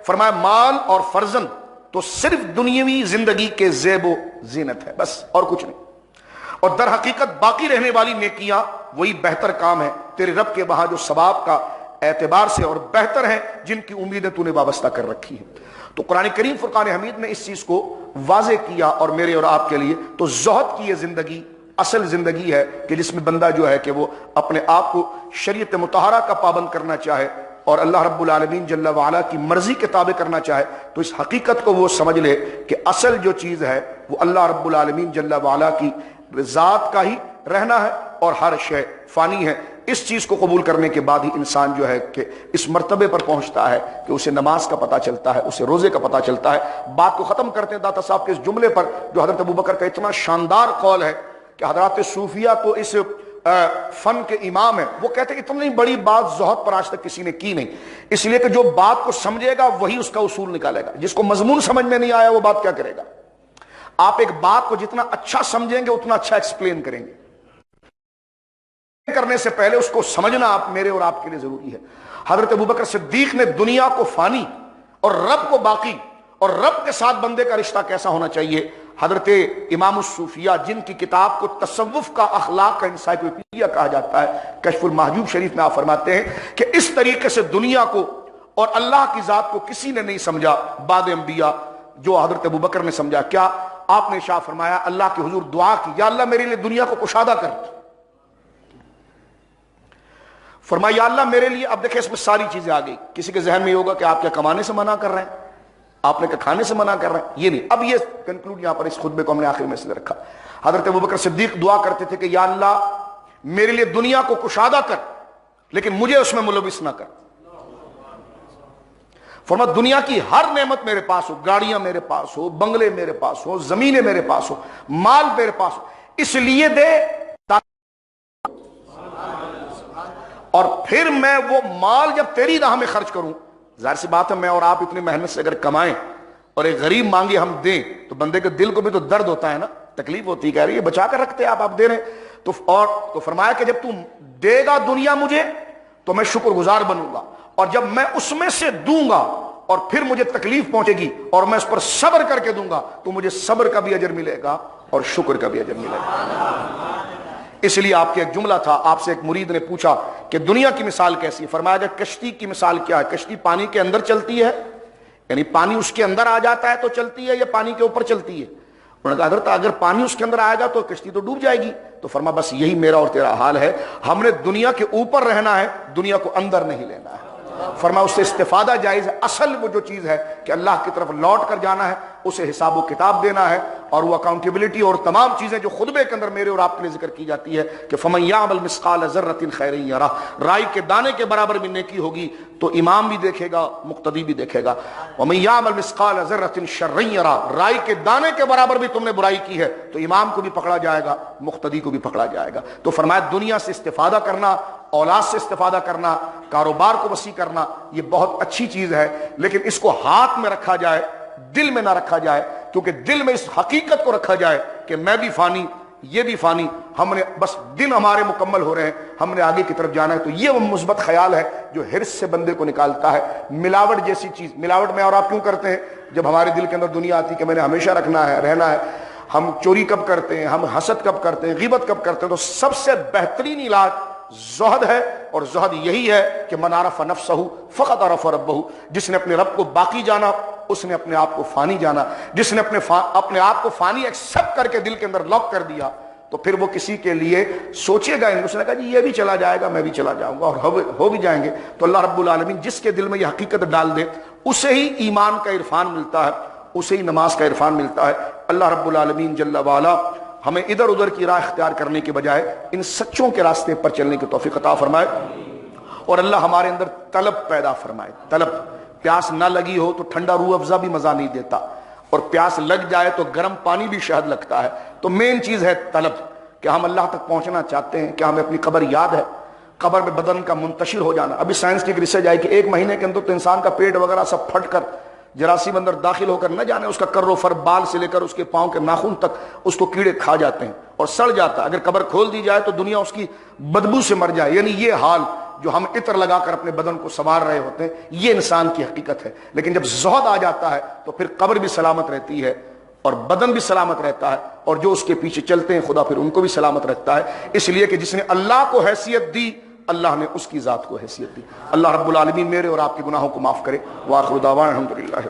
فرمایا مال اور فرزند تو صرف دنیاوی زندگی کے زیب و زینت ہے, بس اور کچھ نہیں. اور در حقیقت باقی رہنے والی نیکیاں وہی بہتر کام ہے تیرے رب کے وہاں جو ثواب کا اعتبار سے اور بہتر ہیں, جن کی امیدیں تو نے وابستہ کر رکھی ہیں. تو قرآن کریم فرقان حمید میں اس چیز کو واضح کیا, اور میرے اور آپ کے لیے تو زہد کی یہ زندگی اصل زندگی ہے کہ جس میں بندہ جو ہے کہ وہ اپنے آپ کو شریعت مطہرہ کا پابند کرنا چاہے اور اللہ رب العالمین جل وعلا کی مرضی کے تابع کرنا چاہے, تو اس حقیقت کو وہ سمجھ لے کہ اصل جو چیز ہے وہ اللہ رب العالمین جل وعلا کی ذات کا ہی رہنا ہے, اور ہر شے فانی ہے. اس چیز کو قبول کرنے کے بعد ہی انسان جو ہے کہ اس مرتبے پر پہنچتا ہے کہ اسے نماز کا پتہ چلتا ہے، اسے روزے کا پتہ چلتا ہے۔ بات کو ختم کرتے ہیں داتا صاحب کے اس جملے پر جو حضرت ابوبکر کا اتنا شاندار قول ہے کہ حضرات صوفیہ تو اس فن کے امام ہیں، وہ کہتے ہیں اتنی بڑی بات زہد پر آج تک کسی نے کی نہیں، اس لیے کہ جو بات کو سمجھے گا وہی اس کا اصول نکالے گا، جس کو مضمون سمجھ میں نہیں آیا وہ بات کیا کرے گا؟ آپ ایک بات کو جتنا اچھا سمجھیں گے اتنا اچھا ایکسپلین کریں گے، کرنے سے پہلے اس کو سمجھنا آپ میرے اور آپ کے لیے ضروری ہے۔ حضرت ابوبکر صدیق نے دنیا کو فانی اور رب کو باقی اور رب کے ساتھ بندے کا رشتہ کیسا ہونا چاہیے، حضرت امام الصوفیہ جن کی کتاب کو تصوف کا اخلاق کا انسائکلوپیڈیا کہا جاتا ہے، کشف المحجوب شریف میں آپ فرماتے ہیں کہ اس طریقے سے دنیا کو اور اللہ کی ذات کو کسی نے نہیں سمجھا بعد انبیاء جو حضرت ابوبکر نے سمجھا۔ کیا آپ نے ارشاد فرمایا، اللہ کے حضور دعا کی، یا اللہ میرے لیے دنیا کو کشادہ کر، فرمایا یا اللہ میرے لیے، اب دیکھیں اس میں ساری چیزیں آ گئی۔ کسی کے ذہن میں یہ ہوگا کہ آپ کیا کمانے سے منع کر رہے ہیں، آپ نے کیا کھانے سے منع کر رہے ہیں، یہ نہیں۔ اب یہ کنکلوڈ یہاں پر اس خطبے کو ہم نے آخر میں سے رکھا۔ حضرت ابوبکر صدیق دعا کرتے تھے کہ یا اللہ میرے لیے دنیا کو کشادہ کر لیکن مجھے اس میں ملوث نہ کر۔ فرمایا دنیا کی ہر نعمت میرے پاس ہو، گاڑیاں میرے پاس ہو، بنگلے میرے پاس ہو، زمینیں میرے پاس ہو، مال میرے پاس ہو، اس لیے دے اور پھر میں وہ مال جب تیری راہ میں خرچ کروں۔ ظاہر سی بات ہے میں اور آپ اتنی محنت سے اگر کمائیں اور ایک غریب مانگے ہم دیں تو بندے کے دل کو بھی تو درد ہوتا ہے نا، تکلیف ہوتی ہے، کہہ رہی ہے بچا کر رکھتے آپ دے رہے ہیں تو فرمایا کہ جب تم دے گا دنیا مجھے تو میں شکر گزار بنوں گا، اور جب میں اس میں سے دوں گا اور پھر مجھے تکلیف پہنچے گی اور میں اس پر صبر کر کے دوں گا تو مجھے صبر کا بھی اجر ملے گا اور شکر کا بھی اجر ملے گا۔ اس لیے آپ کے ایک جملہ تھا، آپ سے ایک مرید نے پوچھا کہ دنیا کی مثال کیسی ہے، فرمایا کہ کشتی کی مثال کیا ہے، کشتی پانی کے اندر چلتی ہے، یعنی پانی اس کے اندر آ جاتا ہے تو چلتی ہے یا پانی کے اوپر چلتی ہے؟ انہوں نے کہا حضرت اگر پانی اس کے اندر آئے گا تو کشتی تو ڈوب جائے گی۔ تو فرمایا بس یہی میرا اور تیرا حال ہے، ہم نے دنیا کے اوپر رہنا ہے، دنیا کو اندر نہیں لینا ہے۔ فرمایا اس سے استفادہ جائز ہے، اصل وہ جو چیز ہے کہ اللہ کی طرف لوٹ کر جانا ہے، اسے حساب و کتاب دینا ہے، اور وہ اکاؤنٹیبلٹی اور تمام چیزیں جو خطبے کے اندر میرے اور آپ کے لیے ذکر کی جاتی ہے کہ فَمَن يَعْمَلْ مِثْقَالَ ذَرَّةٍ خَيْرًا يَرَهُ، رائی کے دانے کے برابر بھی نیکی ہوگی تو امام بھی دیکھے گا، مقتدی بھی دیکھے گا۔ وَمَن يَعْمَلْ مِثْقَالَ ذَرَّةٍ شَرًّا يَرَهُ، رائی کے دانے کے برابر بھی تم نے برائی کی ہے تو امام کو بھی پکڑا جائے گا، مقتدی کو بھی پکڑا جائے گا۔ تو فرمایا دنیا سے استفادہ کرنا، اولاد سے استفادہ کرنا، کاروبار کو وسیع کرنا، یہ بہت اچھی چیز ہے، لیکن اس کو ہاتھ میں رکھا جائے، دل میں نہ رکھا جائے، کیونکہ دل میں اس حقیقت کو رکھا جائے کہ میں بھی فانی، یہ بھی فانی، ہم نے بس دن ہمارے مکمل ہو رہے ہیں، ہم نے آگے کی طرف جانا ہے۔ تو یہ وہ مثبت خیال ہے جو حرص سے بندے کو نکالتا ہے۔ ملاوٹ جیسی چیز، ملاوٹ میں اور آپ کیوں کرتے ہیں؟ جب ہمارے دل کے اندر دنیا آتی کہ میں نے ہمیشہ رکھنا ہے، رہنا ہے، ہم چوری کب کرتے ہیں، ہم حسد کب کرتے ہیں، غیبت کب کرتے ہیں، تو سب سے بہترین علاج زہد ہے، اور زہد یہی ہے کہ من عرف نفسہ فقط عرف ربہ، جس نے اپنے رب کو باقی جانا اس نے اپنے آپ کو فانی جانا، جس نے اپنے آپ کو فانی ایکسپٹ کر کے دل کے اندر لاک کر دیا تو پھر وہ کسی کے لیے سوچے گا، اس نے کہا جی یہ بھی چلا جائے گا، میں بھی چلا جاؤں گا، اور ہو بھی جائیں گے۔ تو اللہ رب العالمین جس کے دل میں یہ حقیقت ڈال دے اسے ہی ایمان کا عرفان ملتا ہے، اسے ہی نماز کا عرفان ملتا ہے۔ اللہ رب العالمین جل وعلا ہمیں ادھر ادھر کی راہ اختیار کرنے کے بجائے ان سچوں کے راستے پر چلنے کی توفیق عطا فرمائے، اور اللہ ہمارے اندر طلب پیدا فرمائے۔ طلب، پیاس نہ لگی ہو تو ٹھنڈا روح افزا بھی مزہ نہیں دیتا، اور پیاس لگ جائے تو گرم پانی بھی شہد لگتا ہے۔ تو مین چیز ہے طلب، کہ ہم اللہ تک پہنچنا چاہتے ہیں، کہ ہمیں اپنی قبر یاد ہے، قبر میں بدن کا منتشر ہو جانا۔ ابھی سائنس کی ایک ریسرچ آئی کہ 1 مہینے کے اندر تو انسان کا پیٹ وغیرہ سب پھٹ کر جراثیم اندر داخل ہو کر نہ جانے اس کا کر و فر، بال سے لے کر اس کے پاؤں کے ناخن تک اس کو کیڑے کھا جاتے ہیں اور سڑ جاتا ہے۔ اگر قبر کھول دی جائے تو دنیا اس کی بدبو سے مر جائے۔ یعنی یہ حال جو ہم عطر لگا کر اپنے بدن کو سنوار رہے ہوتے ہیں، یہ انسان کی حقیقت ہے۔ لیکن جب زہد آ جاتا ہے تو پھر قبر بھی سلامت رہتی ہے اور بدن بھی سلامت رہتا ہے، اور جو اس کے پیچھے چلتے ہیں خدا پھر ان کو بھی سلامت رکھتا ہے۔ اس لیے کہ جس نے اللہ کو حیثیت دی اللہ نے اس کی ذات کو حیثیت دی۔ اللہ رب العالمین میرے اور آپ کے گناہوں کو معاف کرے۔ وآخر دعوانا الحمدللہ۔